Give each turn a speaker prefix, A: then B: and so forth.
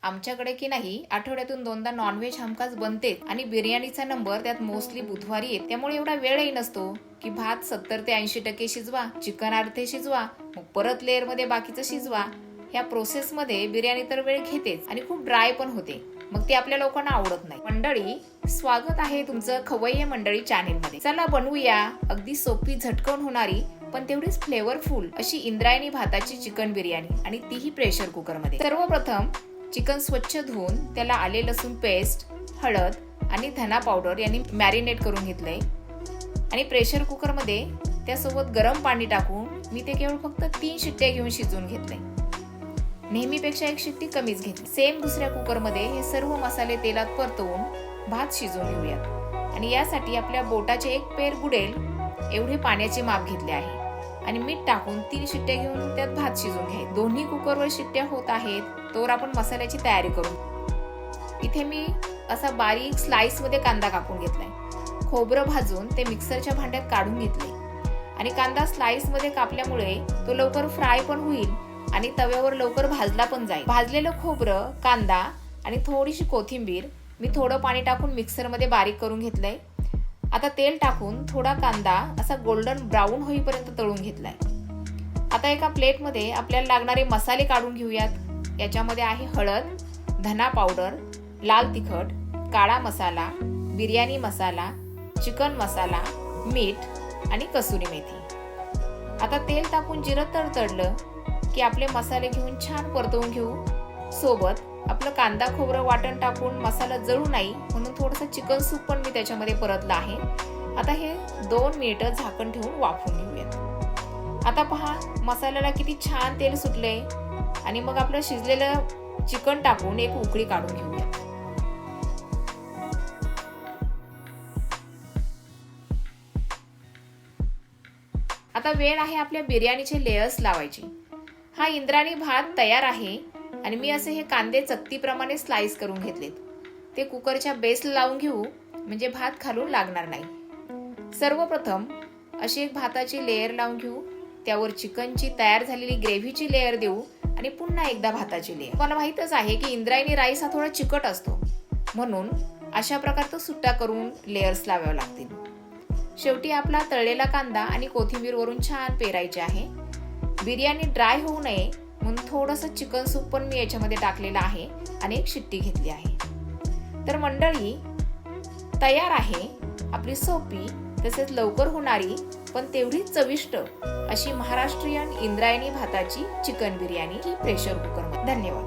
A: आमच्याकडे की नाही आठवड्यातून 2दा नॉनव्हेज हमखास बनते आणि बिर्याणीचा नंबर त्यात मोस्टली बुधवारी येते. त्यामुळे एवढा वेळही नसतो की भात 70 ते 80% शिजवा, चिकन अर्धे शिजवा, मग परत लेअर मध्ये बाकीचं शिजवा. ह्या प्रोसेस मध्ये बिर्याणी तर वेळ घेतेच आणि खूप ड्राय पण होते. मग ती आपल्या लोकांना आवडत नाही. मंडळी, स्वागत आहे तुमचं खवय्ये मंडळी चॅनेल मध्ये. चला बनवूया अगदी सोपी, झटकन होणारी पण तेवढीच फ्लेवरफुल अशी इंद्रायणी भाताची चिकन बिर्याणी, आणि तीही प्रेशर कुकर मध्ये. सर्वप्रथम चिकन स्वच्छ धुवून त्याला आले लसूण पेस्ट, हळद आणि धना पावडर यांनी मॅरिनेट करून घेतलंय आणि प्रेशर कुकर मध्ये त्यासोबत गरम पाणी टाकून मी ते केवळ फक्त 3 शिट्ट्या घेऊन शिजवून घेतलंय. नेहमीपेक्षा 1 शिट्टी कमीच घेतली. सेम दुसऱ्या कुकर मध्ये हे सर्व मसाले तेलात परतवून भात शिजवून घेऊयात. आणि यासाठी आपल्या बोटाचे 1 पेर बुडेल एवढे पाण्याचे माप घेतले आहे आणि मीठ टाकून 3 शिट्ट्या घेऊन त्यात भात शिजवून घ्यायचे. दोन्ही कुकरवर शिट्ट्या होत आहेत तोवर आपण मसाल्याची तयारी करू. इथे मी असा बारीक स्लाइस मध्ये कांदा कापून घेतलाय. खोबरं भाजून ते मिक्सरच्या भांड्यात काढून घेतले आणि कांदा स्लाइस मध्ये कापल्यामुळे तो लवकर फ्राय पण होईल आणि तव्यावर लवकर भाजला पण जाईल. भाजलेलं खोबरं, कांदा आणि थोडीशी कोथिंबीर मी थोडं पाणी टाकून मिक्सर मध्ये बारीक करून घेतलंय. आता तेल टाकून थोडा कांदा असा गोल्डन ब्राऊन होईपर्यंत तळून घेतलाय. आता एका प्लेट मध्ये आपल्याला लागणारे मसाले काढून घेऊयात. याच्यामध्ये आहे हळद, धना पावडर, लाल तिखट, काळा मसाला, बिर्याणी मसाला, चिकन मसाला, मीठ आणि कसुरी मेथी. आता तेल टाकून जिरं तडतडलं की आपले मसाले घेऊन छान परतवून घेऊ. सोबत आपलं कांदा खोबरं वाटण टाकून मसाला जळू नाही म्हणून थोडंसं चिकन सूप पण मी त्याच्यामध्ये परतलं आहे. आता हे 2 मिनिटं झाकण ठेवून वाफवून घेऊयात. आता पहा, मसाल्याला किती छान तेल सुटले आणि मग आपलं शिजलेलं चिकन टाकून एक उकळी काढून घेऊया. आता वेळ आहे आपल्या बिर्याणीचे लेयर्स लावायची. हा इंद्रायणी भात तयार आहे आणि मी असे हे कांदे चकतीप्रमाणे स्लाइस करून घेतलेत. ते कुकरच्या बेसला लावून घेऊ म्हणजे भात खालून लागणार नाही. सर्वप्रथम अशी एक भाताची लेयर लावून घेऊ, त्यावर चिकनची तयार झालेली ग्रेव्हीची लेयर देऊ आणि पुन्हा एकदा भाताची लेयर. मला माहितच आहे की इंद्रायणी राईस हा थोडा चिकट असतो म्हणून अशा प्रकारचा सुट्टा करून लेयर्स लावावे लागतील. शेवटी आपला तळलेला कांदा आणि कोथिंबीर वरून छान पेरायचे आहे. बिर्याणी ड्राय होऊ नये म्हणून थोडंसं चिकन सूप पण मी याच्यामध्ये टाकलेलं आहे आणि 1 शिट्टी घेतली आहे. तर मंडळी, तयार आहे आपली सोपी तसेच लवकर होणारी पण तेवढीच चविष्ट अशी महाराष्ट्रीयन इंद्रायणी भाताची चिकन बिर्याणी ही प्रेशर कुकर मध्ये. धन्यवाद.